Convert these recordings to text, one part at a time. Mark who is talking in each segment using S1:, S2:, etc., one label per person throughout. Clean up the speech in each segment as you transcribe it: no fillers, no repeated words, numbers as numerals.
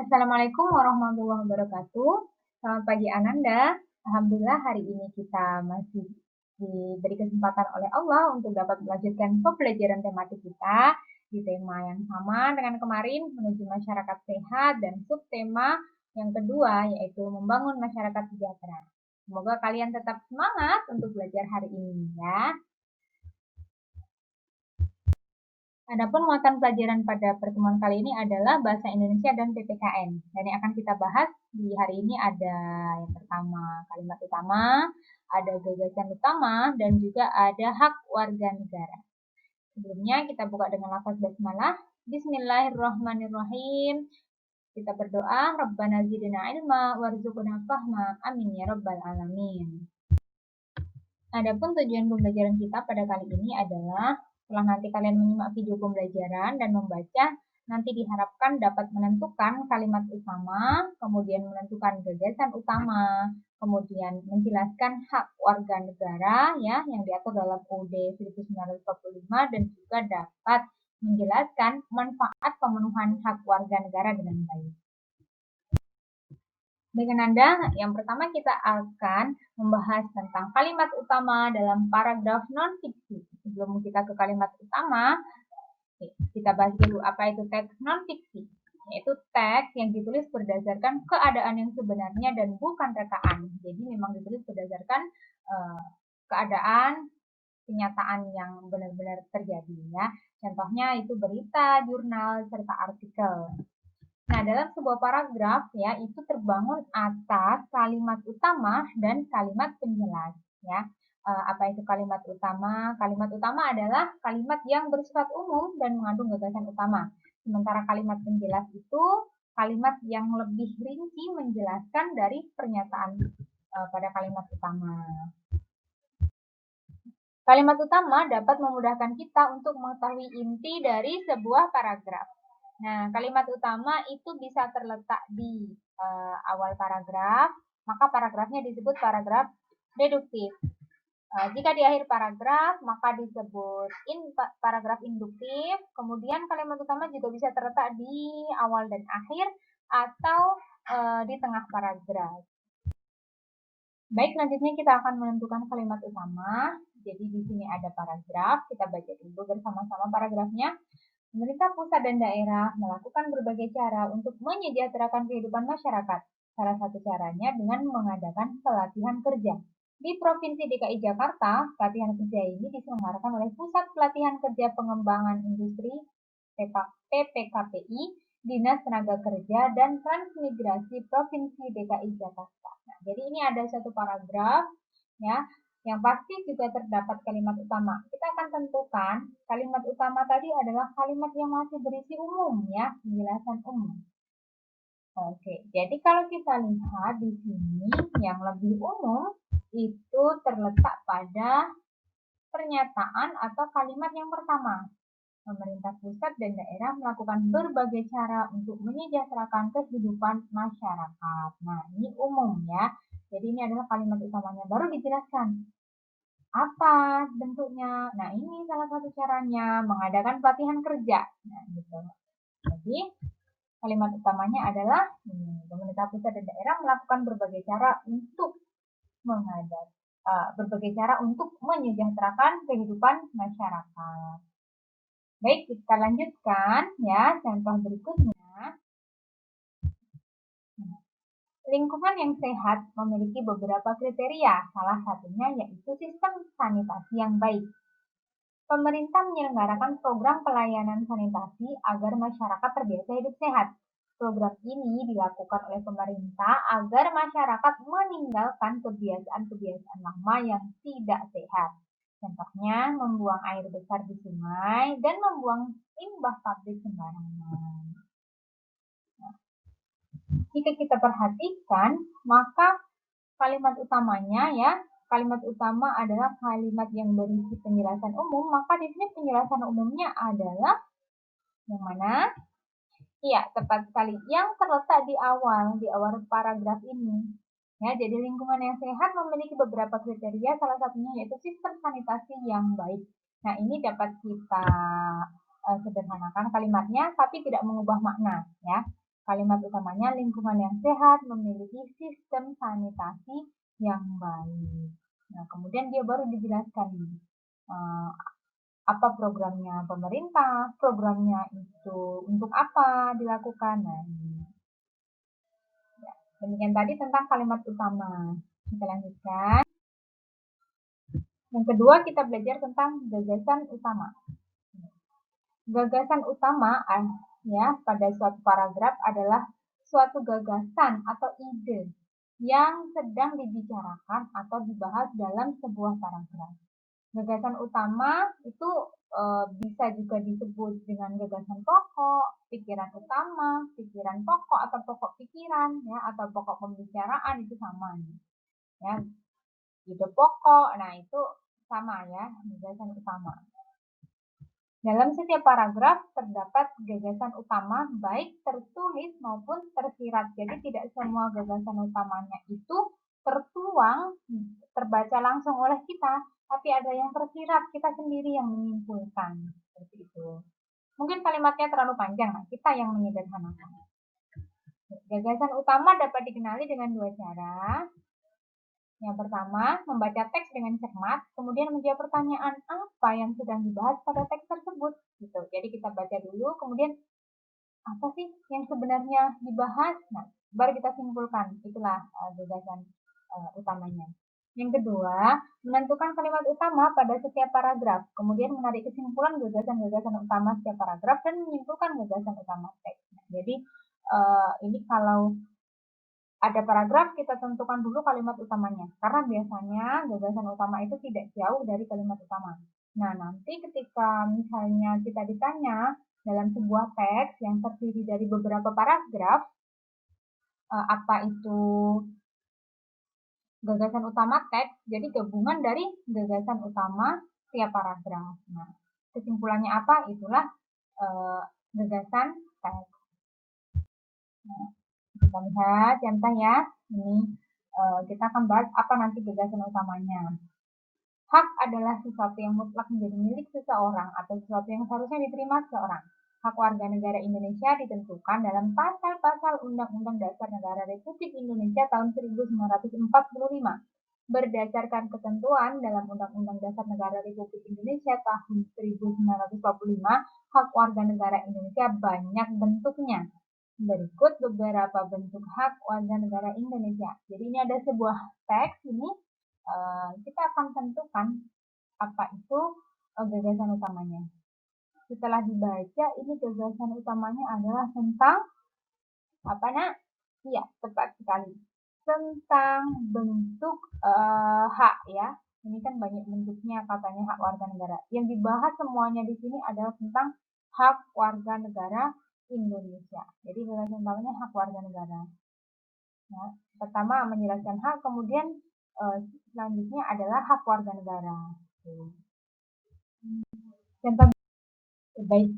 S1: Assalamualaikum warahmatullahi wabarakatuh. Selamat pagi Ananda. Alhamdulillah hari ini kita masih diberi kesempatan oleh Allah untuk dapat melanjutkan pembelajaran tematik kita di tema yang sama dengan kemarin menuju masyarakat sehat dan subtema yang kedua yaitu membangun masyarakat sejahtera. Semoga kalian tetap semangat untuk belajar hari ini ya. Adapun muatan pelajaran pada pertemuan kali ini adalah Bahasa Indonesia dan PPKN. Dan yang akan kita bahas di hari ini ada yang pertama kalimat utama, ada gagasan utama, dan juga ada hak warga negara. Sebelumnya kita buka dengan lafaz basmalah. Bismillahirrahmanirrahim. Kita berdoa, Rabbana zidna ilma warzuqna fahma. Amin ya rabbal alamin. Adapun tujuan pembelajaran kita pada kali ini adalah setelah nanti kalian menyimak video pembelajaran dan membaca, nanti diharapkan dapat menentukan kalimat utama, kemudian menentukan gagasan utama, kemudian menjelaskan hak warga negara ya yang diatur dalam UUD 1945 dan juga dapat menjelaskan manfaat pemenuhan hak warga negara dengan baik. Dengan Anda, yang pertama kita akan membahas tentang kalimat utama dalam paragraf non-fiksi. Sebelum kita ke kalimat utama, kita bahas dulu apa itu teks non-fiksi. Yaitu teks yang ditulis berdasarkan keadaan yang sebenarnya dan bukan rekaan. Jadi memang ditulis berdasarkan keadaan, kenyataan yang benar-benar terjadi ya. Contohnya itu berita, jurnal, serta artikel. Nah, dalam sebuah paragraf ya itu terbangun atas kalimat utama dan kalimat penjelas ya. Apa itu kalimat utama? Kalimat utama adalah kalimat yang bersifat umum dan mengandung gagasan utama. Sementara kalimat penjelas itu kalimat yang lebih rinci menjelaskan dari pernyataan pada kalimat utama. Kalimat utama dapat memudahkan kita untuk mengetahui inti dari sebuah paragraf. Nah, kalimat utama itu bisa terletak di awal paragraf, maka paragrafnya disebut paragraf deduktif. Jika di akhir paragraf, maka disebut paragraf induktif. Kemudian kalimat utama juga bisa terletak di awal dan akhir atau di tengah paragraf. Baik, selanjutnya kita akan menentukan kalimat utama. Jadi di sini ada paragraf, kita baca dulu bersama-sama paragrafnya. Pemerintah pusat dan daerah melakukan berbagai cara untuk menyejahterakan kehidupan masyarakat. Salah satu caranya dengan mengadakan pelatihan kerja. Di Provinsi DKI Jakarta, pelatihan kerja ini diselenggarakan oleh Pusat Pelatihan Kerja Pengembangan Industri PPKPI, Dinas Tenaga Kerja, dan Transmigrasi Provinsi DKI Jakarta. Nah, jadi ini ada satu paragraf ya. Yang pasti juga terdapat kalimat utama. Kita akan tentukan kalimat utama tadi adalah kalimat yang masih berisi umum ya, penjelasan umum. Oke, jadi kalau kita lihat di sini yang lebih umum itu terletak pada pernyataan atau kalimat yang pertama. Pemerintah pusat dan daerah melakukan berbagai cara untuk menyejahterakan kehidupan masyarakat. Nah, ini umum ya. Jadi ini adalah kalimat utamanya. Baru dijelaskan apa bentuknya. Nah, ini salah satu caranya, mengadakan pelatihan kerja. Nah, gitu. Jadi, kalimat utamanya adalah pemerintah pusat dan daerah melakukan berbagai cara untuk menyejahterakan kehidupan masyarakat. Baik, kita lanjutkan ya contoh berikutnya. Lingkungan yang sehat memiliki beberapa kriteria, salah satunya yaitu sistem sanitasi yang baik. Pemerintah menyelenggarakan program pelayanan sanitasi agar masyarakat terbiasa hidup sehat. Program ini dilakukan oleh pemerintah agar masyarakat meninggalkan kebiasaan-kebiasaan lama yang tidak sehat. Contohnya, membuang air besar di sungai dan membuang limbah pabrik sembarangan. Jika kita perhatikan, maka kalimat utamanya ya, kalimat utama adalah kalimat yang berisi penjelasan umum, maka di sini penjelasan umumnya adalah yang mana? Iya, tepat sekali. Yang terletak di awal paragraf ini. Ya, jadi lingkungan yang sehat memiliki beberapa kriteria, salah satunya yaitu sistem sanitasi yang baik. Nah, ini dapat kita sederhanakan kalimatnya, tapi tidak mengubah makna, ya. Kalimat utamanya lingkungan yang sehat memiliki sistem sanitasi yang baik. Nah, kemudian dia baru dijelaskan apa programnya pemerintah, programnya itu untuk apa dilakukan. Nah, ya, demikian tadi tentang kalimat utama. Kita lanjutkan. Yang kedua, kita belajar tentang gagasan utama. Gagasan utama ya pada suatu paragraf adalah suatu gagasan atau ide yang sedang dibicarakan atau dibahas dalam sebuah paragraf. Gagasan utama itu bisa juga disebut dengan gagasan pokok, pikiran utama, pikiran pokok atau pokok pikiran ya atau pokok pembicaraan itu sama ya. Ide pokok, nah itu sama ya, gagasan utama. Dalam setiap paragraf terdapat gagasan utama baik tertulis maupun tersirat. Jadi tidak semua gagasan utamanya itu tertuang, terbaca langsung oleh kita, tapi ada yang tersirat, kita sendiri yang menyimpulkan. Seperti itu. Mungkin kalimatnya terlalu panjang, nah kita yang menyederhanakan. Gagasan utama dapat dikenali dengan dua cara. Yang pertama, membaca teks dengan cermat, kemudian menjawab pertanyaan apa yang sedang dibahas pada teks tersebut. Gitu. Jadi kita baca dulu, kemudian apa sih yang sebenarnya dibahas? Nah, baru kita simpulkan. Itulah gagasan utamanya. Yang kedua, menentukan kalimat utama pada setiap paragraf, kemudian menarik kesimpulan gagasan-gagasan utama setiap paragraf dan menyimpulkan gagasan utama teks. Nah, jadi ini kalau ada paragraf, kita tentukan dulu kalimat utamanya. Karena biasanya gagasan utama itu tidak jauh dari kalimat utama. Nah, nanti ketika misalnya kita ditanya dalam sebuah teks yang terdiri dari beberapa paragraf, apa itu gagasan utama teks, jadi gabungan dari gagasan utama tiap paragraf. Nah, kesimpulannya apa? Itulah gagasan teks. Nah, kita lihat contoh ya. Ini kita akan bahas apa nanti gagasan utamanya. Hak adalah sesuatu yang mutlak menjadi milik seseorang atau sesuatu yang seharusnya diterima seseorang. Hak warga negara Indonesia ditentukan dalam pasal-pasal Undang-Undang Dasar Negara Republik Indonesia tahun 1945. Berdasarkan ketentuan dalam Undang-Undang Dasar Negara Republik Indonesia tahun 1945, hak warga negara Indonesia banyak bentuknya. Berikut beberapa bentuk hak warga negara Indonesia. Jadi ini ada sebuah teks ini, kita akan tentukan apa itu gagasan utamanya. Setelah dibaca, ini gagasan utamanya adalah tentang apa nak? Iya, tepat sekali. Tentang bentuk hak ya. Ini kan banyak bentuknya katanya hak warga negara. Yang dibahas semuanya di sini adalah tentang hak warga negara Indonesia. Jadi gagasan utamanya hak warga negara. Nah, pertama menjelaskan hak, kemudian selanjutnya adalah hak warga negara. Contoh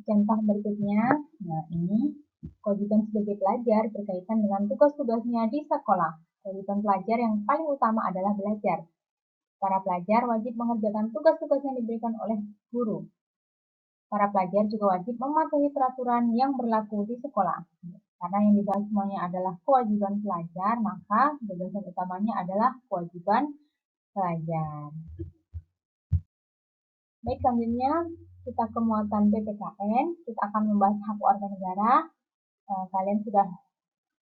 S1: contoh berikutnya, nah ini kewajiban sebagai pelajar berkaitan dengan tugas-tugasnya di sekolah. Kewajiban pelajar yang paling utama adalah belajar. Para pelajar wajib mengerjakan tugas-tugas yang diberikan oleh guru. Para pelajar juga wajib mematuhi peraturan yang berlaku di sekolah. Karena yang dibahas semuanya adalah kewajiban pelajar, maka gagasan utamanya adalah kewajiban pelajar. Baik, selanjutnya kita ke muatan PPKN, kita akan membahas hak warga negara. Kalian sudah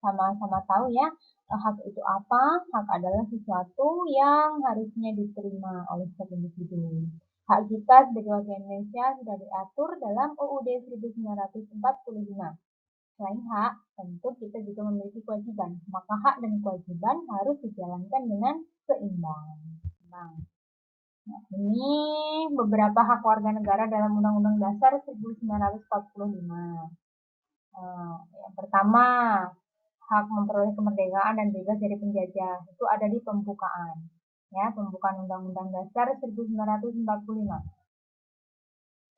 S1: sama-sama tahu ya, hak itu apa? Hak adalah sesuatu yang harusnya diterima oleh setiap individu. Hak kita sebagai warga Indonesia sudah diatur dalam UUD 1945. Selain hak, tentu kita juga memiliki kewajiban. Maka hak dan kewajiban harus dijalankan dengan seimbang. Nah, ini beberapa hak warga negara dalam Undang-Undang Dasar 1945. Yang pertama, hak memperoleh kemerdekaan dan bebas dari penjajah. Itu ada di pembukaan. Ya, pembukaan Undang-Undang Dasar 1945.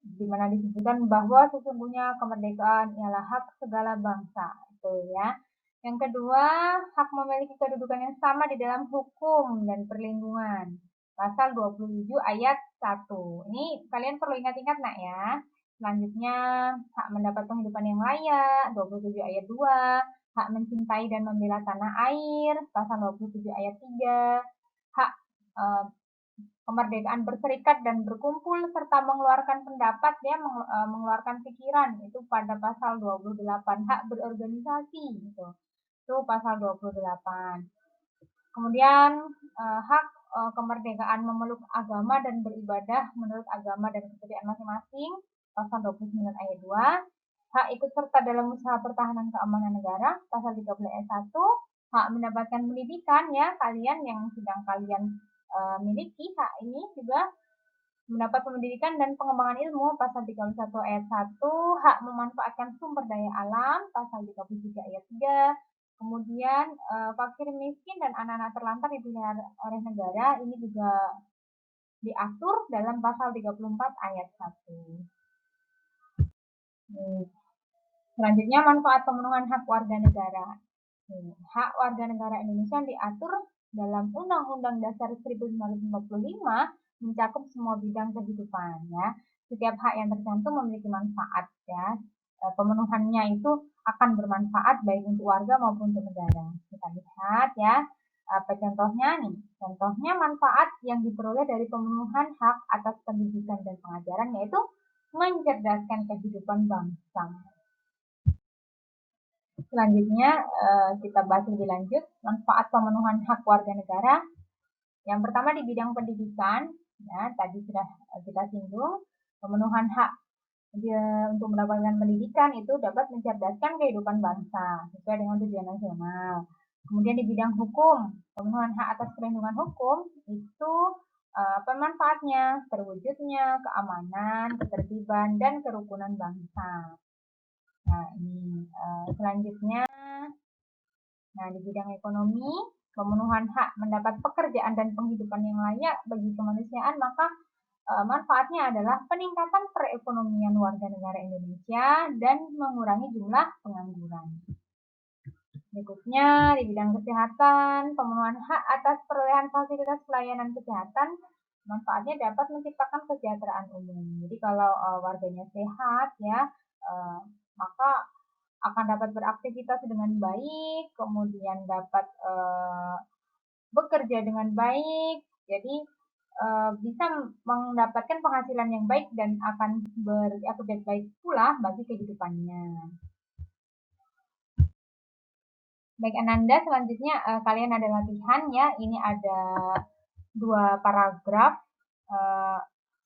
S1: Di mana disebutkan bahwa sesungguhnya kemerdekaan ialah hak segala bangsa. Itu ya. Yang kedua, hak memiliki kedudukan yang sama di dalam hukum dan perlindungan. Pasal 27 ayat 1. Ini kalian perlu ingat-ingat nak ya. Selanjutnya, hak mendapat penghidupan yang layak, 27 ayat 2, hak mencintai dan membela tanah air, pasal 27 ayat 3, hak kemerdekaan berserikat dan berkumpul serta mengeluarkan pendapat, ya, mengeluarkan pikiran, itu pada pasal 28, hak berorganisasi, gitu. Itu pasal 28. Kemudian hak kemerdekaan memeluk agama dan beribadah menurut agama dan kepercayaan masing-masing, pasal 29 ayat 2. Hak ikut serta dalam usaha pertahanan keamanan negara, pasal 13 ayat 1. Hak mendapatkan pendidikan, ya, kalian yang sedang kalian miliki hak ini juga mendapat pendidikan dan pengembangan ilmu, pasal 31 ayat 1. Hak memanfaatkan sumber daya alam, pasal 33 ayat 3. Kemudian fakir miskin dan anak-anak terlantar dipelihara oleh negara, ini juga diatur dalam pasal 34 ayat 1. Selanjutnya, manfaat pemenuhan hak warga negara. Hak warga negara Indonesia diatur dalam Undang-Undang Dasar 1945 mencakup semua bidang kehidupan, ya. Setiap hak yang tercantum memiliki manfaat, ya. Pemenuhannya itu akan bermanfaat baik untuk warga maupun untuk negara. Kita lihat, ya. Apa contohnya nih? Contohnya manfaat yang diperoleh dari pemenuhan hak atas pendidikan dan pengajaran, yaitu mencerdaskan kehidupan bangsa. Selanjutnya kita bahas lebih lanjut manfaat pemenuhan hak warga negara. Yang pertama di bidang pendidikan, ya, tadi sudah kita singgung, pemenuhan hak untuk mendapatkan pendidikan itu dapat mencerdaskan kehidupan bangsa sesuai dengan tujuan nasional. Kemudian di bidang hukum, pemenuhan hak atas perlindungan hukum itu pemanfaatnya terwujudnya keamanan, ketertiban, dan kerukunan bangsa. Nah, ini selanjutnya. Nah, di bidang ekonomi, pemenuhan hak mendapat pekerjaan dan penghidupan yang layak bagi kemanusiaan, maka manfaatnya adalah peningkatan perekonomian warga negara Indonesia dan mengurangi jumlah pengangguran. Berikutnya, di bidang kesehatan, pemenuhan hak atas perolehan fasilitas pelayanan kesehatan, manfaatnya dapat menciptakan kesejahteraan umum. Jadi kalau warganya sehat, ya, maka akan dapat beraktivitas dengan baik, kemudian dapat bekerja dengan baik, jadi bisa mendapatkan penghasilan yang baik dan akan berakibat baik pula bagi kehidupannya. Baik Ananda, selanjutnya kalian ada latihan, ya. Ini ada 2 paragraf.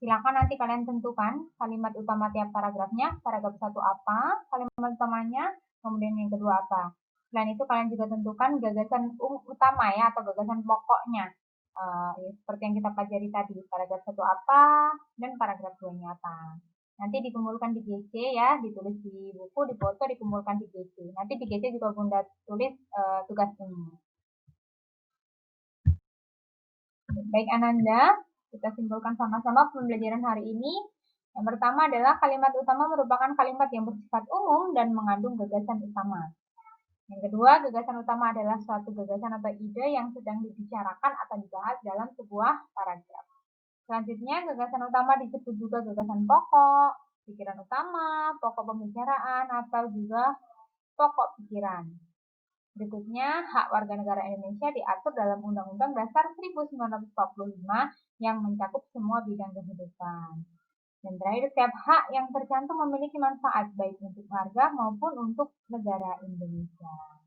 S1: Silakan nanti kalian tentukan kalimat utama tiap paragrafnya. Paragraf 1 apa kalimat utamanya, kemudian yang kedua apa. Selain itu kalian juga tentukan gagasan utama, ya, atau gagasan pokoknya. Ya, seperti yang kita pelajari tadi, paragraf 1 apa dan paragraf 2-nya apa. Nanti dikumpulkan di GC, ya, ditulis di buku, difoto, dikumpulkan di GC. Nanti di GC juga Bunda tulis tugas ini. Baik Ananda, kita simpulkan sama-sama pembelajaran hari ini. Yang pertama adalah kalimat utama merupakan kalimat yang bersifat umum dan mengandung gagasan utama. Yang kedua, gagasan utama adalah suatu gagasan atau ide yang sedang dibicarakan atau dibahas dalam sebuah paragraf. Selanjutnya, gagasan utama disebut juga gagasan pokok, pikiran utama, pokok pembicaraan, atau juga pokok pikiran. Berikutnya, hak warga negara Indonesia diatur dalam Undang-Undang Dasar 1945 yang mencakup semua bidang kehidupan. Dan terakhir, setiap hak yang tercantum memiliki manfaat baik untuk warga maupun untuk negara Indonesia.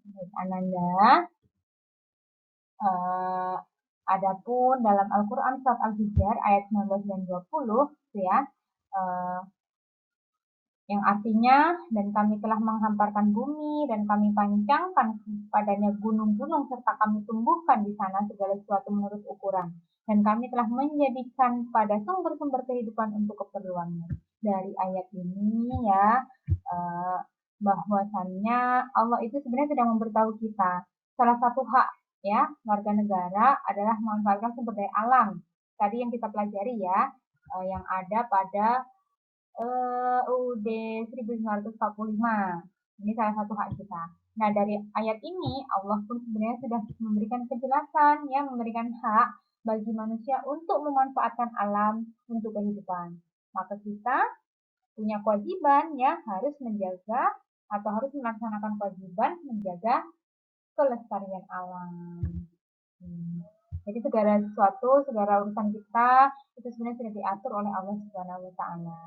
S1: Baik Ananda, adapun dalam Al-Quran surat Al-Hijr ayat 19 dan 20, ya, yang artinya, dan kami telah menghamparkan bumi dan kami pancangkan padanya gunung-gunung serta kami tumbuhkan di sana segala sesuatu menurut ukuran, dan kami telah menjadikan pada sumber-sumber kehidupan untuk keperluannya. Dari ayat ini, ya, bahwasannya Allah itu sebenarnya sedang memberitahu kita salah satu hak, ya, warga negara adalah memanfaatkan sumber daya alam. Tadi yang kita pelajari, ya, yang ada pada UUD 1945. Ini salah satu hak kita. Nah, dari ayat ini Allah pun sebenarnya sudah memberikan kejelasan, ya, memberikan hak bagi manusia untuk memanfaatkan alam untuk kehidupan. Maka kita punya kewajiban ya harus menjaga atau harus melaksanakan kewajiban menjaga kelestarian alam. Jadi segala sesuatu, segala urusan kita itu sebenarnya sudah diatur oleh Allah Subhanahu wa taala.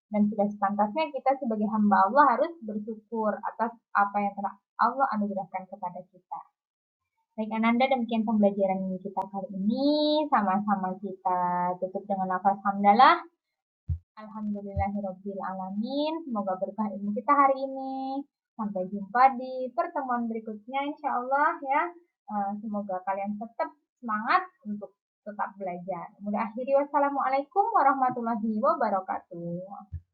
S1: Dan sudah sepantasnya kita sebagai hamba Allah harus bersyukur atas apa yang telah Allah anugerahkan kepada kita. Baik Ananda, demikian pembelajaran kita kali ini. Sama-sama kita tutup dengan lafaz hamdalah. Alhamdulillahirabbil alamin. Semoga berkah ilmu kita hari ini. Sampai jumpa di pertemuan berikutnya insya Allah ya. Semoga kalian tetap semangat untuk tetap belajar. Mudah akhiri wassalamualaikum warahmatullahi wabarakatuh.